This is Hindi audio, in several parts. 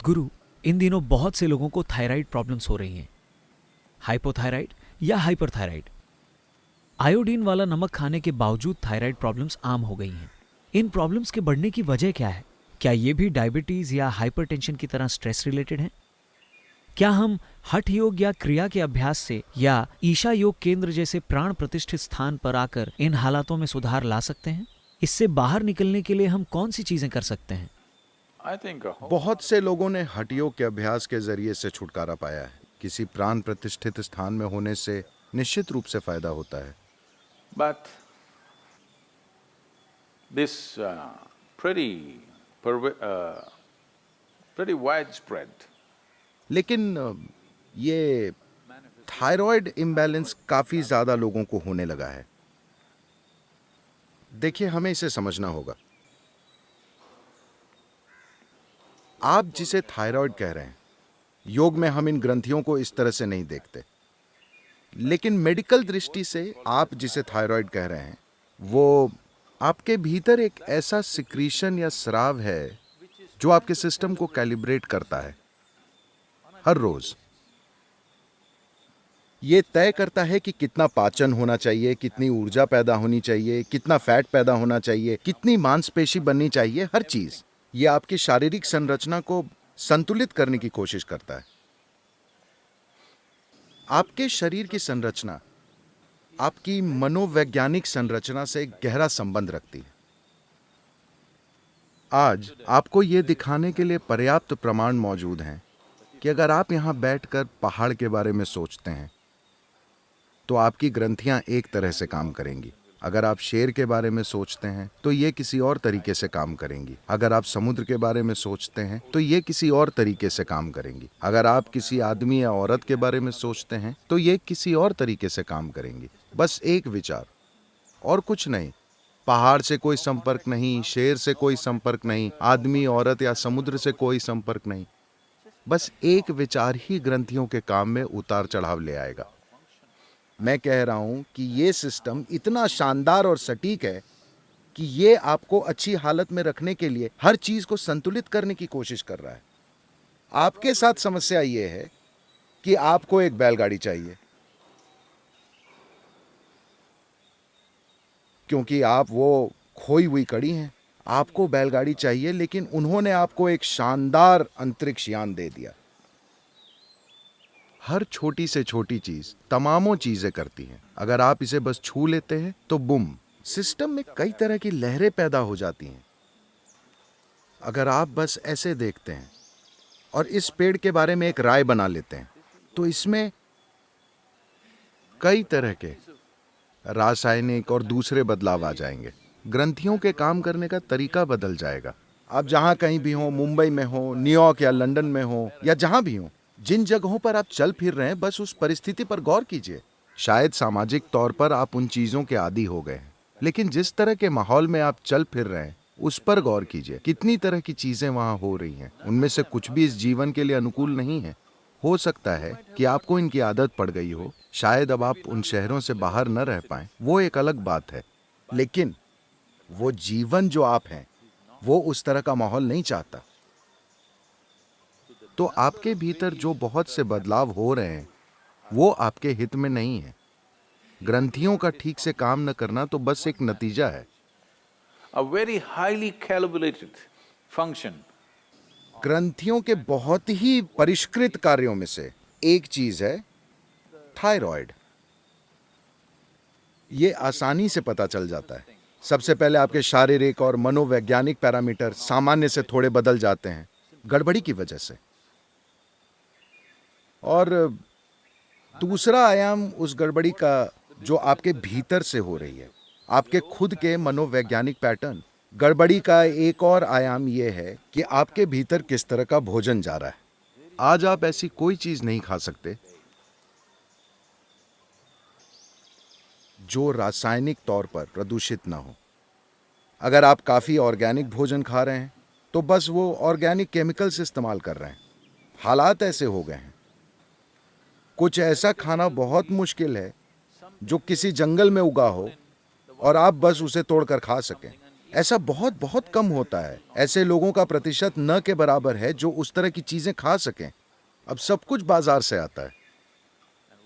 सद्गुरु, इन दिनों बहुत से लोगों को थायराइड प्रॉब्लम्स हो रही हैं, हाइपोथायराइड या हाइपरथायराइड। आयोडीन वाला नमक खाने के बावजूद थायराइड प्रॉब्लम्स आम हो गई हैं। इन प्रॉब्लम्स के बढ़ने की वजह क्या है? क्या ये भी डायबिटीज या हाइपरटेंशन की तरह स्ट्रेस रिलेटेड है? क्या हम हठ योग या क्रिया के अभ्यास से या ईशा योग केंद्र जैसे प्राण प्रतिष्ठित स्थान पर आकर इन हालातों में सुधार ला सकते हैं? इससे बाहर निकलने के लिए हम कौन सी चीजें कर सकते हैं? बहुत से लोगों ने हठ योग के अभ्यास के जरिए से छुटकारा पाया है। किसी प्राण प्रतिष्ठित स्थान में होने से निश्चित रूप से फायदा होता है। But this pretty widespread. लेकिन ये थायराइड इम्बैलेंस काफी ज्यादा लोगों को होने लगा है। देखिए, हमें इसे समझना होगा। आप जिसे थायराइड कह रहे हैं, योग में हम इन ग्रंथियों को इस तरह से नहीं देखते, लेकिन मेडिकल दृष्टि से आप जिसे थायराइड कह रहे हैं वो आपके भीतर एक ऐसा सिक्रीशन या स्राव है जो आपके सिस्टम को कैलिब्रेट करता है हर रोज। ये तय करता है कि कितना पाचन होना चाहिए, कितनी ऊर्जा पैदा होनी चाहिए, कितना फैट पैदा होना चाहिए, कितनी मांसपेशी बननी चाहिए। हर चीज ये आपकी शारीरिक संरचना को संतुलित करने की कोशिश करता है। आपके शरीर की संरचना आपकी मनोवैज्ञानिक संरचना से गहरा संबंध रखती है। आज आपको यह दिखाने के लिए पर्याप्त प्रमाण मौजूद हैं कि अगर आप यहां बैठकर पहाड़ के बारे में सोचते हैं तो आपकी ग्रंथियां एक तरह से काम करेंगी। अगर आप शेर के बारे में सोचते हैं तो ये किसी और तरीके से काम करेंगी। अगर आप समुद्र के बारे में सोचते हैं तो ये किसी और तरीके से काम करेंगी। अगर आप किसी आदमी या औरत के बारे में सोचते हैं तो ये किसी और तरीके से काम करेंगी। बस एक विचार और कुछ नहीं। पहाड़ से कोई संपर्क नहीं, शेर से कोई संपर्क नहीं, आदमी, औरत या समुद्र से कोई संपर्क नहीं। बस एक विचार ही ग्रंथियों के काम में उतार चढ़ाव ले आएगा। मैं कह रहा हूं कि ये सिस्टम इतना शानदार और सटीक है कि ये आपको अच्छी हालत में रखने के लिए हर चीज को संतुलित करने की कोशिश कर रहा है। आपके साथ समस्या ये है कि आपको एक बैलगाड़ी चाहिए क्योंकि आप वो खोई हुई कड़ी हैं। आपको बैलगाड़ी चाहिए, लेकिन उन्होंने आपको एक शानदार अंतरिक्ष यान दे दिया। हर छोटी से छोटी चीज तमामों चीजें करती हैं। अगर आप इसे बस छू लेते हैं तो बुम, सिस्टम में कई तरह की लहरें पैदा हो जाती हैं। अगर आप बस ऐसे देखते हैं और इस पेड़ के बारे में एक राय बना लेते हैं तो इसमें कई तरह के रासायनिक और दूसरे बदलाव आ जाएंगे। ग्रंथियों के काम करने का तरीका बदल जाएगा। आप जहां कहीं भी हो, मुंबई में हो, न्यूयॉर्क या लंदन में हो या जहां भी हो, जिन जगहों पर आप चल फिर रहे हैं, बस उस परिस्थिति पर गौर कीजिए। शायद सामाजिक तौर पर आप उन चीजों के आदी हो गए हैं, लेकिन जिस तरह के माहौल में आप चल फिर रहे हैं उस पर गौर कीजिए। कितनी तरह की चीजें वहां हो रही हैं। उनमें से कुछ भी इस जीवन के लिए अनुकूल नहीं है। हो सकता है कि आपको इनकी आदत पड़ गई हो। शायद अब आप उन शहरों से बाहर न रह पाएं, वो एक अलग बात है, लेकिन वो जीवन जो आप हैं वो उस तरह का माहौल नहीं चाहता। तो आपके भीतर जो बहुत से बदलाव हो रहे हैं वो आपके हित में नहीं है। ग्रंथियों का ठीक से काम न करना तो बस एक नतीजा है। A very highly calibrated function. ग्रंथियों के बहुत ही परिष्कृत कार्यों में से एक चीज है थायराइड। ये आसानी से पता चल जाता है। सबसे पहले आपके शारीरिक और मनोवैज्ञानिक पैरामीटर सामान्य से थोड़े बदल जाते हैं गड़बड़ी की वजह से। और दूसरा आयाम उस गड़बड़ी का जो आपके भीतर से हो रही है, आपके खुद के मनोवैज्ञानिक पैटर्न। गड़बड़ी का एक और आयाम यह है कि आपके भीतर किस तरह का भोजन जा रहा है। आज आप ऐसी कोई चीज नहीं खा सकते जो रासायनिक तौर पर प्रदूषित ना हो। अगर आप काफी ऑर्गेनिक भोजन खा रहे हैं तो बस वो ऑर्गेनिक केमिकल्स इस्तेमाल कर रहे हैं। हालात ऐसे हो गए हैं। कुछ ऐसा खाना बहुत मुश्किल है जो किसी जंगल में उगा हो और आप बस उसे तोड़कर खा सकें। ऐसा बहुत बहुत कम होता है। ऐसे लोगों का प्रतिशत न के बराबर है जो उस तरह की चीजें खा सकें। अब सब कुछ बाजार से आता है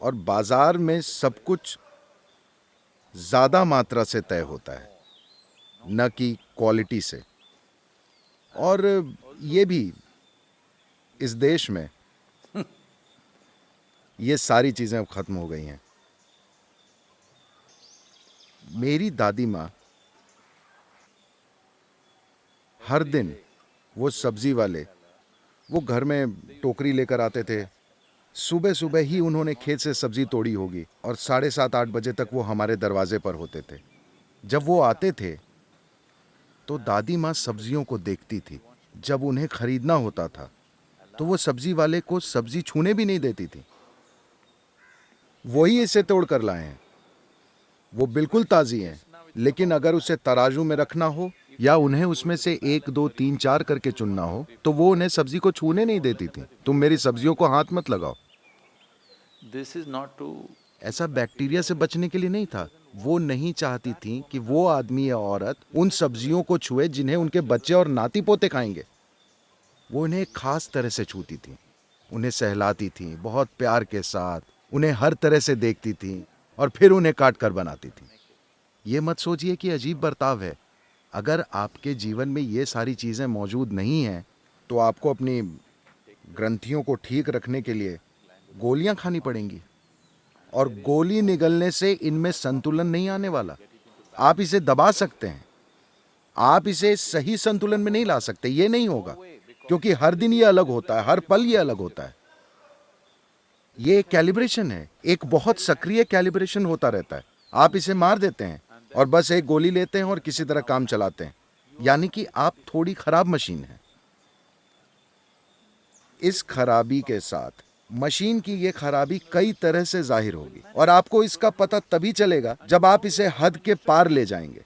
और बाजार में सब कुछ ज्यादा मात्रा से तय होता है, न कि क्वालिटी से। और ये भी इस देश में ये सारी चीजें अब खत्म हो गई हैं। मेरी दादी माँ हर दिन, वो सब्जी वाले, वो घर में टोकरी लेकर आते थे। सुबह सुबह ही उन्होंने खेत से सब्जी तोड़ी होगी और 7:30-8 बजे तक वो हमारे दरवाजे पर होते थे। जब वो आते थे तो दादी माँ सब्जियों को देखती थी। जब उन्हें खरीदना होता था तो वो सब्जी वाले को सब्जी छूने भी नहीं देती थी। वही इसे तोड़ कर लाए हैं, वो बिल्कुल ताजी हैं, लेकिन अगर उसे तराजू में रखना हो या उन्हें उसमें से 1, 2, 3, 4 करके चुनना हो तो वो उन्हें सब्जी को छूने नहीं देती थी। तुम मेरी सब्जियों को हाथ मत लगाओ। This is not to ऐसा बैक्टीरिया से बचने के लिए नहीं था। वो नहीं चाहती थी कि वो आदमी या औरत उन सब्जियों को छुए जिन्हें उनके बच्चे और नाती पोते खाएंगे। वो उन्हें एक खास तरह से छूती थी, उन्हें सहलाती थी बहुत प्यार के साथ, उन्हें हर तरह से देखती थी और फिर उन्हें काट कर बनाती थी। ये मत सोचिए कि अजीब बर्ताव है। अगर आपके जीवन में ये सारी चीज़ें मौजूद नहीं हैं तो आपको अपनी ग्रंथियों को ठीक रखने के लिए गोलियां खानी पड़ेंगी, और गोली निगलने से इनमें संतुलन नहीं आने वाला। आप इसे दबा सकते हैं, आप इसे सही संतुलन में नहीं ला सकते। ये नहीं होगा, क्योंकि हर दिन ये अलग होता है, हर पल ये अलग होता है। ये एक कैलिब्रेशन है, एक बहुत सक्रिय कैलिब्रेशन होता रहता है। आप इसे मार देते हैं और बस एक गोली लेते हैं और किसी तरह काम चलाते हैं, यानी कि आप थोड़ी खराब मशीन हैं। इस खराबी के साथ मशीन की ये खराबी कई तरह से जाहिर होगी और आपको इसका पता तभी चलेगा जब आप इसे हद के पार ले जाएंगे।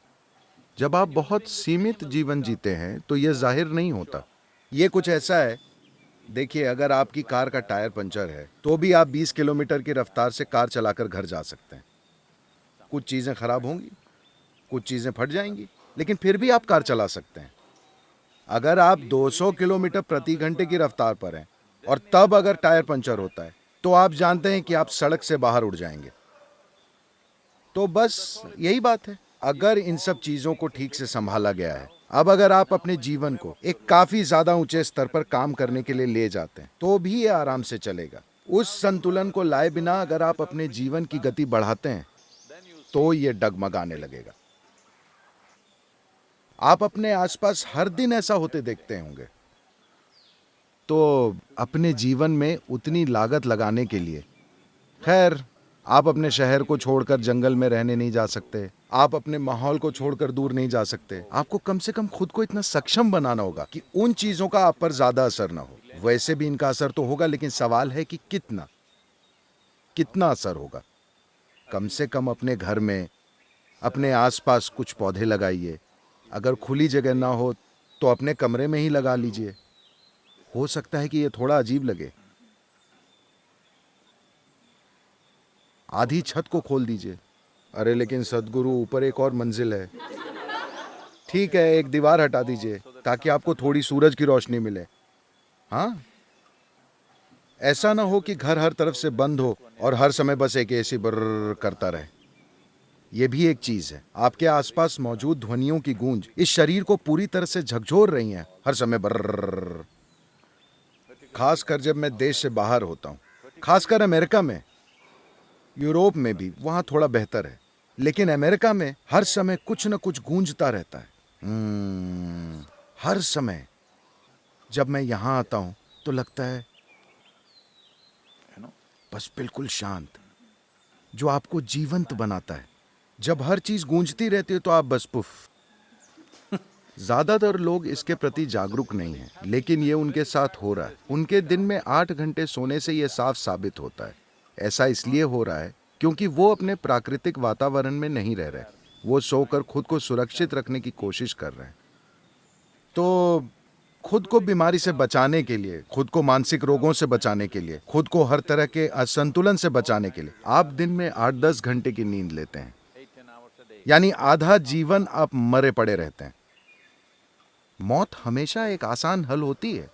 जब आप बहुत सीमित जीवन जीते हैं तो यह जाहिर नहीं होता। ये कुछ ऐसा है, देखिए, अगर आपकी कार का टायर पंचर है तो भी आप 20 किलोमीटर की रफ्तार से कार चलाकर घर जा सकते हैं। कुछ चीज़ें खराब होंगी, कुछ चीज़ें फट जाएंगी, लेकिन फिर भी आप कार चला सकते हैं। अगर आप 200 किलोमीटर प्रति घंटे की रफ्तार पर हैं और तब अगर टायर पंचर होता है तो आप जानते हैं कि आप सड़क से बाहर उड़ जाएंगे। तो बस यही बात है। अगर इन सब चीज़ों को ठीक से संभाला गया है, अब अगर आप अपने जीवन को एक काफ़ी ज़्यादा ऊंचे स्तर पर काम करने के लिए ले जाते हैं तो भी ये आराम से चलेगा। उस संतुलन को लाए बिना अगर आप अपने जीवन की गति बढ़ाते हैं तो ये डगमगाने लगेगा। आप अपने आसपास हर दिन ऐसा होते देखते होंगे। तो अपने जीवन में उतनी लागत लगाने के लिए, खैर, आप अपने शहर को छोड़कर जंगल में रहने नहीं जा सकते, आप अपने माहौल को छोड़कर दूर नहीं जा सकते। आपको कम से कम खुद को इतना सक्षम बनाना होगा कि उन चीजों का आप पर ज्यादा असर ना हो। वैसे भी इनका असर तो होगा, लेकिन सवाल है कि कितना असर होगा। कम से कम अपने घर में, अपने आसपास कुछ पौधे लगाइए। अगर खुली जगह ना हो तो अपने कमरे में ही लगा लीजिए। हो सकता है कि ये थोड़ा अजीब लगे। आधी छत को खोल दीजिए। अरे लेकिन सदगुरु, ऊपर एक और मंजिल है। ठीक है, एक दीवार हटा दीजिए ताकि आपको थोड़ी सूरज की रोशनी मिले। हाँ, ऐसा ना हो कि घर हर तरफ से बंद हो और हर समय बस एक एसी बर्र करता रहे। यह भी एक चीज है। आपके आसपास मौजूद ध्वनियों की गूंज इस शरीर को पूरी तरह से झकझोर रही हैं, हर समय बर्र। खासकर जब मैं देश से बाहर होता हूँ, खासकर अमेरिका में, यूरोप में भी वहां थोड़ा बेहतर है, लेकिन अमेरिका में हर समय कुछ न कुछ गूंजता रहता है। हर समय जब मैं यहां आता हूं तो लगता है बस बिल्कुल शांत, जो आपको जीवंत बनाता है। जब हर चीज गूंजती रहती है तो आप बस पुफ। ज्यादातर लोग इसके प्रति जागरूक नहीं हैं, लेकिन ये उनके साथ हो रहा है। उनके दिन में 8 घंटे सोने से ये साफ साबित होता है। ऐसा इसलिए हो रहा है क्योंकि वो अपने प्राकृतिक वातावरण में नहीं रह रहे। वो सोकर खुद को सुरक्षित रखने की कोशिश कर रहे हैं। तो खुद को बीमारी से बचाने के लिए, खुद को मानसिक रोगों से बचाने के लिए, खुद को हर तरह के असंतुलन से बचाने के लिए आप दिन में 8-10 घंटे की नींद लेते हैं, यानी आधा जीवन आप मरे पड़े रहते हैं। मौत हमेशा एक आसान हल होती है।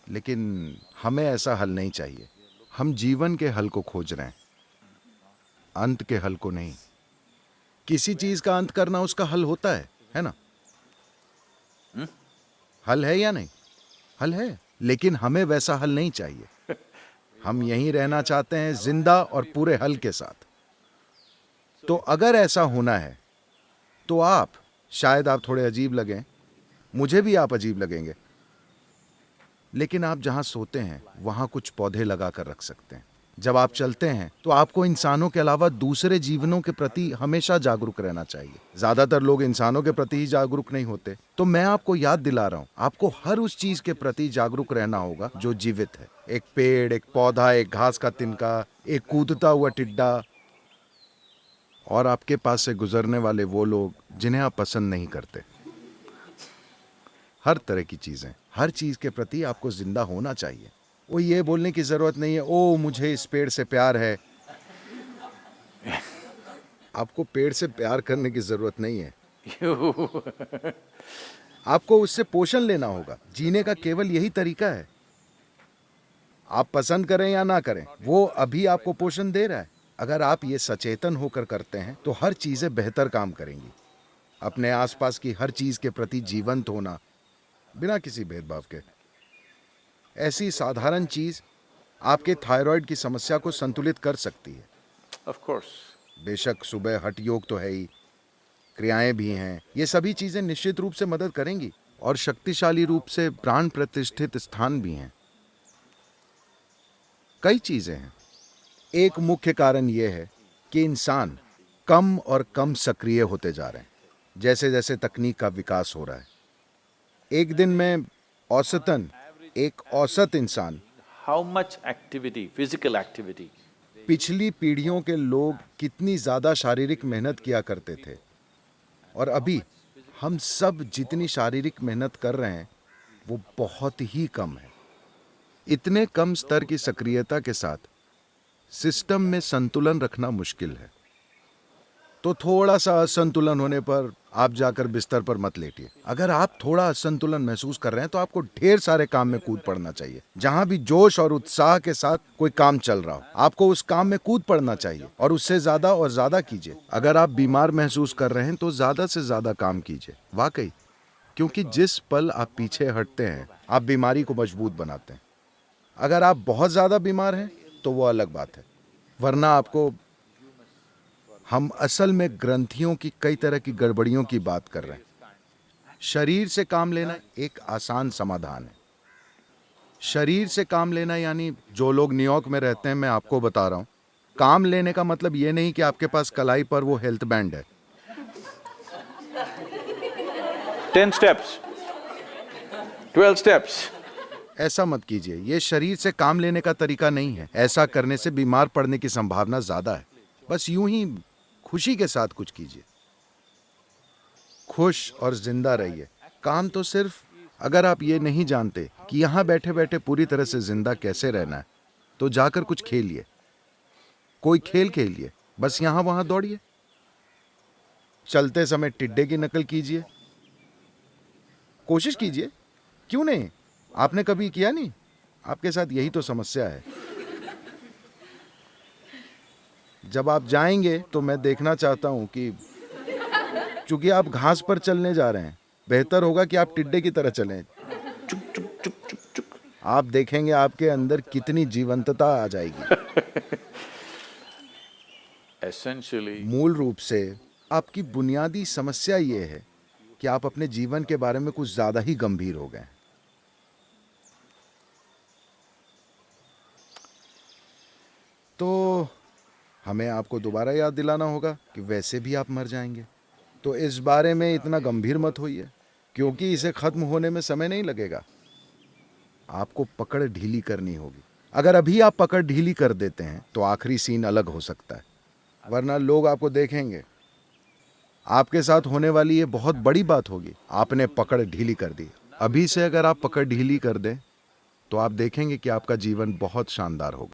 लेकिन हमें ऐसा हल नहीं चाहिए। हम जीवन के हल को खोज रहे हैं, अंत के हल को नहीं। किसी चीज का अंत करना उसका हल होता है ना? हल है या नहीं? हल है, लेकिन हमें वैसा हल नहीं चाहिए। हम यहीं रहना चाहते हैं, जिंदा और पूरे हल के साथ। तो अगर ऐसा होना है तो शायद आप थोड़े अजीब लगें, मुझे भी आप अजीब लगेंगे, लेकिन आप जहां सोते हैं वहां कुछ पौधे लगा कर रख सकते हैं। जब आप चलते हैं तो आपको इंसानों के अलावा दूसरे जीवनों के प्रति हमेशा जागरूक रहना चाहिए। ज्यादातर लोग इंसानों के प्रति ही जागरूक नहीं होते। तो मैं आपको याद दिला रहा हूं, आपको हर उस चीज के प्रति जागरूक रहना होगा जो जीवित है। एक पेड़, एक पौधा, एक घास का तिनका, एक कूदता हुआ टिड्डा, और आपके पास से गुजरने वाले वो लोग जिन्हें आप पसंद नहीं करते। हर तरह की चीजें, हर चीज के प्रति आपको जिंदा होना चाहिए। वो ये बोलने की जरूरत नहीं है, ओ मुझे इस पेड़ से प्यार है। आपको पेड़ से प्यार करने की जरूरत नहीं है। आपको उससे पोषण लेना होगा। जीने का केवल यही तरीका है। आप पसंद करें या ना करें, वो अभी आपको पोषण दे रहा है। अगर आप ये सचेतन होकर करते हैं तो हर चीजें बेहतर काम करेंगी। अपने आसपास की हर चीज के प्रति जीवंत होना, बिना किसी भेदभाव के। ऐसी साधारण चीज आपके थायराइड की समस्या को संतुलित कर सकती है। Of course. बेशक सुबह हठ योग तो है ही, क्रियाएं भी हैं। ये सभी चीजें निश्चित रूप से मदद करेंगी और शक्तिशाली रूप से प्राण प्रतिष्ठित स्थान भी हैं। कई चीजें हैं। एक मुख्य कारण यह है कि इंसान कम और कम सक्रिय होते जा रहे हैं जैसे जैसे तकनीक का विकास हो रहा है। एक दिन में औसतन एक औसत इंसान, How much activity, physical activity? पिछली पीढ़ियों के लोग कितनी ज्यादा शारीरिक मेहनत किया करते थे, और अभी हम सब जितनी शारीरिक मेहनत कर रहे हैं वो बहुत ही कम है। इतने कम स्तर की सक्रियता के साथ सिस्टम में संतुलन रखना मुश्किल है। तो थोड़ा सा असंतुलन होने पर आप जाकर बिस्तर पर मत लेटिए। अगर आप थोड़ा असंतुलन महसूस कर रहे हैं तो आपको ढेर सारे काम में कूद पड़ना चाहिए। जहां भी जोश और उत्साह के साथ कोई काम चल रहा हो, आपको उस काम में कूद पड़ना चाहिए और उससे ज्यादा और ज्यादा कीजिए। अगर आप बीमार महसूस कर रहे हैं तो ज्यादा से ज्यादा काम कीजिए, वाकई, क्योंकि जिस पल आप पीछे हटते हैं आप बीमारी को मजबूत बनाते हैं। अगर आप बहुत ज्यादा बीमार हैं तो वो अलग बात है, वरना आपको, हम असल में ग्रंथियों की कई तरह की गड़बड़ियों की बात कर रहे हैं। शरीर से काम लेना एक आसान समाधान है। शरीर से काम लेना यानी, जो लोग न्यूयॉर्क में रहते हैं मैं आपको बता रहा हूं, काम लेने का मतलब ये नहीं कि आपके पास कलाई पर वो हेल्थ बैंड है। 10 steps, 12 steps. ऐसा मत कीजिए, ये शरीर से काम लेने का तरीका नहीं है। ऐसा करने से बीमार पड़ने की संभावना ज्यादा है। बस यूं ही खुशी के साथ कुछ कीजिए, खुश और जिंदा रहिए। काम तो सिर्फ, अगर आप ये नहीं जानते कि यहां बैठे बैठे पूरी तरह से जिंदा कैसे रहना है, तो जाकर कुछ खेलिए, कोई खेल खेलिए, बस यहां वहां दौड़िए, चलते समय टिड्डे की नकल कीजिए, कोशिश कीजिए। क्यों नहीं? आपने कभी किया नहीं? आपके साथ यही तो समस्या है। जब आप जाएंगे तो मैं देखना चाहता हूं कि, चूंकि आप घास पर चलने जा रहे हैं, बेहतर होगा कि आप टिड्डे की तरह चलें। Chuk, chuk, chuk, chuk, chuk. आप देखेंगे आपके अंदर कितनी जीवंतता आ जाएगी। Essentially, मूल रूप से आपकी बुनियादी समस्या ये है कि आप अपने जीवन के बारे में कुछ ज्यादा ही गंभीर हो गए। तो हमें आपको दोबारा याद दिलाना होगा कि वैसे भी आप मर जाएंगे। तो इस बारे में इतना गंभीर मत होइए, क्योंकि इसे खत्म होने में समय नहीं लगेगा। आपको पकड़ ढीली करनी होगी। अगर अभी आप पकड़ ढीली कर देते हैं तो आखिरी सीन अलग हो सकता है, वरना लोग आपको देखेंगे। आपके साथ होने वाली ये बहुत बड़ी बात होगी, आपने पकड़ ढीली कर दी। अभी से अगर आप पकड़ ढीली कर दें तो आप देखेंगे कि आपका जीवन बहुत शानदार होगा।